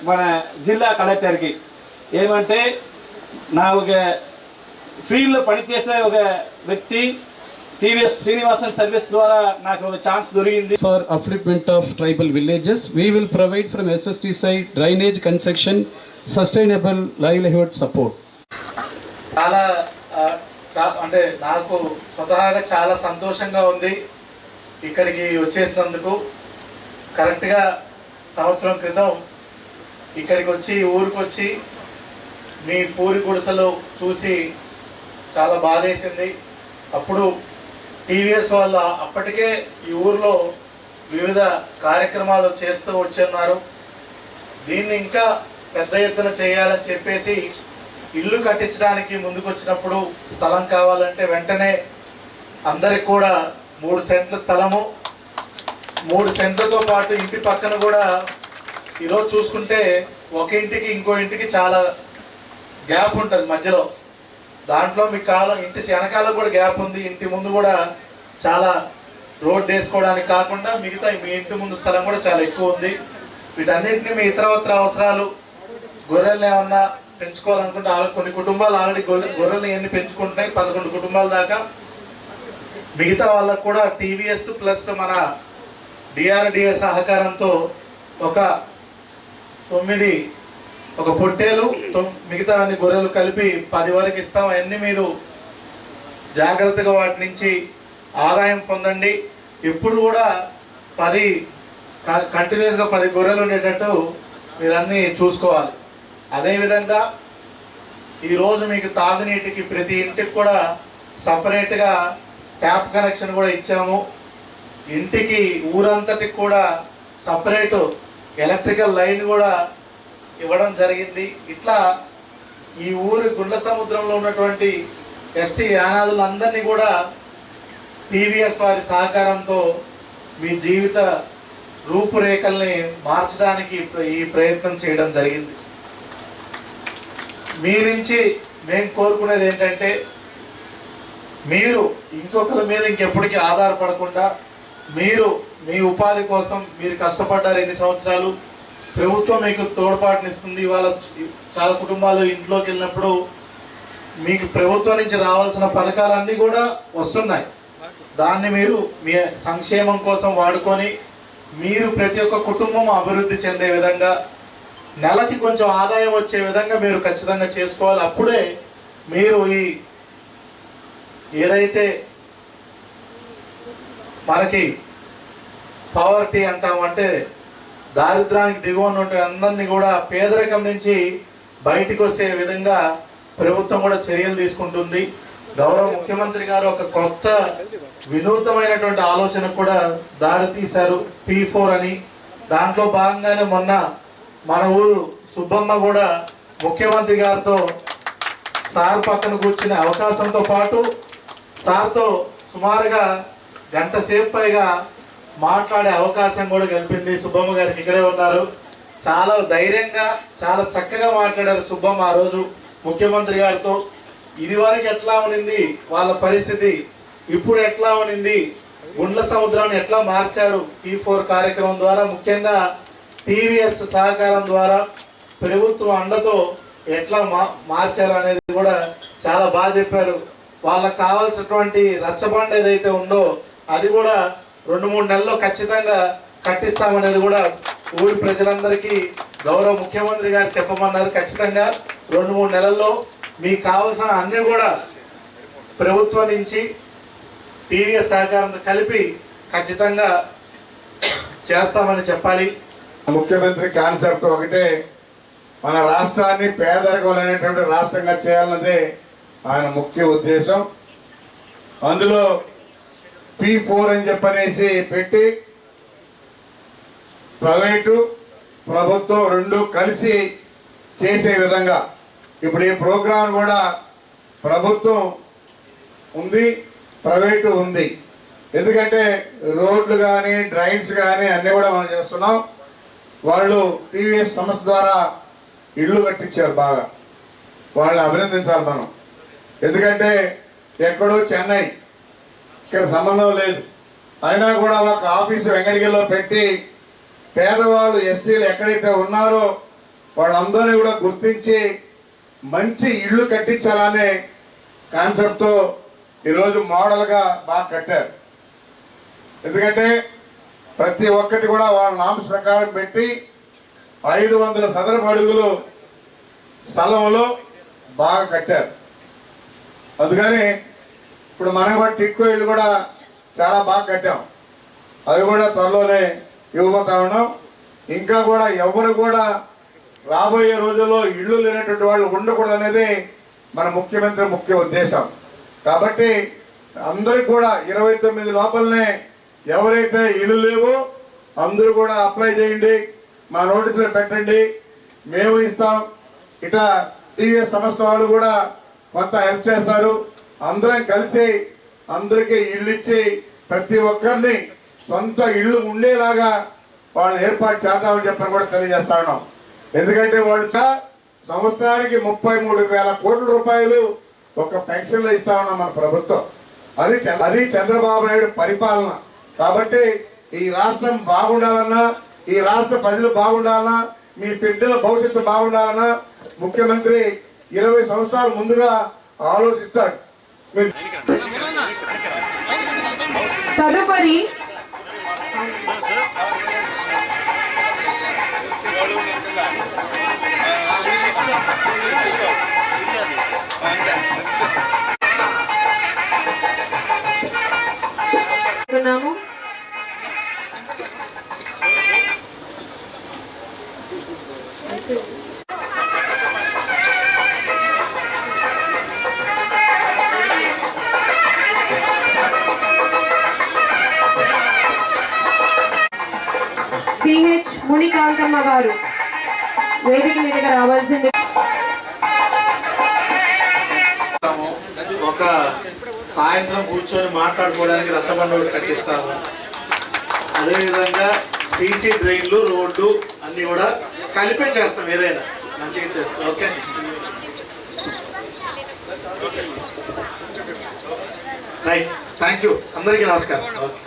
మన జిల్లా కలెక్టర్కి ఏమంటే నా ఒక ఫీల్డ్లో పనిచేసే ఒక వ్యక్తి టీవీఎస్ శ్రీనివాసన్ సర్వీస్ ద్వారా నాకు ఒక ఛాన్స్ దొరికింది. For అప్లిప్మెంట్ of tribal villages we will provide from SST side drainage construction sustainable livelihood support. చాలా అంటే నాకు స్వతహాగా చాలా సంతోషంగా ఉంది ఇక్కడికి వచ్చేసినందుకు. కరెక్ట్గా సంవత్సరం క్రితం ఇక్కడికి వచ్చి ఊరికి వచ్చి మీ పూరి గుడిసెలు చూసి చాలా బాధేసింది. అప్పుడు టీవీఎస్ వాళ్ళు అప్పటికే ఈ ఊరిలో వివిధ కార్యక్రమాలు చేస్తూ వచ్చున్నారు. దీన్ని ఇంకా పెద్ద ఎత్తున చేయాలని చెప్పేసి ఇల్లు కట్టించడానికి ముందుకు వచ్చినప్పుడు స్థలం కావాలంటే వెంటనే అందరికి కూడా 3 సెంట్ల స్థలము, 3 సెంట్లతో పాటు ఇంటి పక్కన కూడా ఈరోజు చూసుకుంటే ఒక ఇంటికి ఇంకో ఇంటికి చాలా గ్యాప్ ఉంటుంది మధ్యలో. దాంట్లో మీకు కాలం ఇంటి వెనకాల కూడా గ్యాప్ ఉంది. ఇంటి ముందు కూడా చాలా రోడ్ వేసుకోవడానికి కాకుండా మిగతా మీ ఇంటి ముందు స్థలం కూడా చాలా ఎక్కువ ఉంది. వీటన్నిటిని మీ ఇతరత్ర అవసరాలు గొర్రెలు ఏమన్నా పెంచుకోవాలనుకుంటే కొన్ని కుటుంబాలు ఆల్రెడీ గొర్రెలు ఎన్ని పెంచుకుంటున్నాయి, 11 కుటుంబాల దాకా. మిగతా వాళ్ళకు కూడా టీవీఎస్ ప్లస్ మన డిఆర్డిఏ సహకారంతో ఒక 9 పొట్టేలు మిగతా అన్ని గొర్రెలు కలిపి 10 వరకు ఇస్తాం. అవన్నీ మీరు జాగ్రత్తగా వాటి నుంచి ఆదాయం పొందండి. ఎప్పుడు కూడా 10 కంటిన్యూస్గా 10 గొర్రెలు ఉండేటట్టు మీరు అన్నీ చూసుకోవాలి. అదేవిధంగా ఈరోజు మీకు తాగునీటికి ప్రతి ఇంటికి కూడా సపరేట్గా ట్యాప్ కనెక్షన్ కూడా ఇచ్చాము. ఇంటికి ఊరంతటికి కూడా సపరేటు ఎలక్ట్రికల్ లైన్ కూడా ఇవ్వడం జరిగింది. ఇట్లా ఈ ఊరి గుండ్ల సముద్రంలో ఉన్నటువంటి ఎస్టీ యానాదులందరినీ కూడా టీవీఎస్ వారి సహకారంతో మీ జీవిత రూపురేఖల్ని మార్చడానికి ఈ ప్రయత్నం చేయడం జరిగింది. మీ నుంచి మేము కోరుకునేది ఏంటంటే మీరు ఇంకొకరి మీద ఇంకెప్పటికీ ఆధారపడకుండా మీరు మీ ఉపాధి కోసం మీరు కష్టపడ్డారు ఎన్ని సంవత్సరాలు, ప్రభుత్వం మీకు తోడ్పాటునిస్తుంది. ఇవాళ చాలా కుటుంబాలు ఇంట్లోకి వెళ్ళినప్పుడు మీకు ప్రభుత్వం నుంచి రావాల్సిన పథకాలన్నీ కూడా వస్తున్నాయి. దాన్ని మీరు మీ సంక్షేమం కోసం వాడుకొని మీరు ప్రతి ఒక్క కుటుంబం అభివృద్ధి చెందే విధంగా నెలకి కొంచెం ఆదాయం వచ్చే విధంగా మీరు ఖచ్చితంగా చేసుకోవాలి. అప్పుడే మీరు ఈ ఏదైతే మనకి పవర్టీ అంటామంటే దారిద్రానికి దిగువన ఉంటే అందరినీ కూడా పేదరికం నుంచి బయటికి వచ్చే విధంగా ప్రభుత్వం కూడా చర్యలు తీసుకుంటుంది. గౌరవ ముఖ్యమంత్రి గారు ఒక కొత్త వినూతమైనటువంటి ఆలోచన కూడా దారి తీశారు, P4 అని. దాంట్లో భాగంగానే మొన్న మన ఊరు సుబ్బమ్మ కూడా ముఖ్యమంత్రి గారితో సార్ పక్కన కూర్చునే అవకాశంతో పాటు సార్తో సుమారుగా 1 గంట సేపు పైగా మాట్లాడే అవకాశం కూడా కల్పింది. సుబ్బమ్మ గారికి ఇక్కడే ఉన్నారు. చాలా ధైర్యంగా చాలా చక్కగా మాట్లాడారు సుబ్బమ్మ ఆ రోజు ముఖ్యమంత్రి గారితో. ఇది వరకు ఎట్లా ఉన్నింది వాళ్ళ పరిస్థితి, ఇప్పుడు ఎట్లా ఉన్నింది, గుండ్ల సముద్రాన్ని ఎట్లా మార్చారు P4 కార్యక్రమం ద్వారా, ముఖ్యంగా టీవీఎస్ సహకారం ద్వారా ప్రభుత్వం అండతో ఎట్లా మార్చారు అనేది కూడా చాలా బాగా చెప్పారు. వాళ్ళకు కావాల్సినటువంటి రచ్చబండ ఏదైతే ఉందో అది కూడా 2-3 నెలల్లో ఖచ్చితంగా కట్టిస్తామనేది కూడా ఊరి ప్రజలందరికీ గౌరవ ముఖ్యమంత్రి గారు చెప్పమన్నారు. ఖచ్చితంగా 2-3 నెలల్లో మీకు కావాల్సిన అన్ని కూడా ప్రభుత్వం నుంచి టీవీఎస్ సహకారంతో కలిపి ఖచ్చితంగా చేస్తామని చెప్పాలి. ముఖ్యమంత్రి కాన్సెప్ట్ ఒకటే, మన రాష్ట్రాన్ని పేదరికం లేనటువంటి రాష్ట్రంగా చేయాలన్నదే ఆయన ముఖ్య ఉద్దేశం. అందులో P4 అని చెప్పనేసి పెట్టి ప్రైవేటు ప్రభుత్వం 2 కలిసి చేసే విధంగా ఇప్పుడు ఈ ప్రోగ్రాం కూడా ప్రభుత్వం ఉంది, ప్రైవేటు ఉంది. ఎందుకంటే రోడ్లు కానీ డ్రైన్స్ కానీ అన్నీ కూడా మనం చేస్తున్నాం. వాళ్ళు టీవీఎస్ సంస్థ ద్వారా ఇళ్ళు కట్టించారు బాగా, వాళ్ళని అభినందించాలి మనం. ఎందుకంటే ఎక్కడో చెన్నై, ఇక్కడ సంబంధం లేదు, అయినా కూడా ఒక ఆఫీసు వెంకటగిరిలో పెట్టి పేదవాళ్ళు ఎస్టీలు ఎక్కడైతే ఉన్నారో వాళ్ళందరినీ కూడా గుర్తించి మంచి ఇళ్ళు కట్టించాలనే కాన్సెప్ట్తో ఈరోజు మోడల్గా బాగా కట్టారు. ఎందుకంటే ప్రతి ఒక్కటి కూడా వాళ్ళ నామ్స్ ప్రకారం పెట్టి 500 చదరపు అడుగులు స్థలంలో బాగా కట్టారు. అందుకని ఇప్పుడు మనం కూడా టిక్కో ఇళ్ళు కూడా చాలా బాగా కట్టాం, అవి కూడా త్వరలోనే ఇవ్వబోతా ఉన్నాం. ఇంకా కూడా ఎవరు కూడా రాబోయే రోజుల్లో ఇళ్ళు లేనటువంటి వాళ్ళు ఉండకూడదు అనేది మన ముఖ్యమంత్రి ముఖ్య ఉద్దేశం. కాబట్టి అందరికి కూడా 29 లోపలనే ఎవరైతే ఇళ్ళు లేవో అందరూ కూడా అప్లై చేయండి, మా నోటీసులో పెట్టండి, మేము ఇస్తాం. ఇట టీవీఎస్ సంస్థ వాళ్ళు కూడా కొంత హెల్ప్ చేస్తారు. అందరం కలిసి అందరికీ ఇళ్ళు ఇచ్చి ప్రతి ఒక్కరిని సొంత ఇళ్ళు ఉండేలాగా వాళ్ళు ఏర్పాటు చేద్దామని చెప్పని కూడా తెలియజేస్తా ఉన్నాం. ఎందుకంటే వాళ్ళు సంవత్సరానికి 33,000 కోట్ల రూపాయలు ఒక పెన్షన్లో ఇస్తా ఉన్నాం మన ప్రభుత్వం. అది చంద్రబాబు నాయుడు పరిపాలన. కాబట్టి ఈ రాష్ట్రం బాగుండాలన్నా, ఈ రాష్ట్ర ప్రజలు బాగుండాలన్నా, మీ బిడ్డల భవిష్యత్తు బాగుండాలన్నా ముఖ్యమంత్రి 20 సంవత్సరాలు ముందుగా ఆలోచిస్తాడు. తదుపరి సిహెచ్ మునికాంతమ్మ గారు వేదిక మీదకి రావాల్సింది. ఒక సాయంత్రం కూర్చొని మాట్లాడుకోవడానికి రసబండ కట్టిస్తాము. అదేవిధంగా సీసీ డ్రైన్లు, రోడ్లు అన్ని కూడా కలిపే చేస్తాం, ఏదైనా మంచిగా చేస్తాం. ఓకే, రైట్, థ్యాంక్ యూ, అందరికీ నమస్కారం. ఓకే.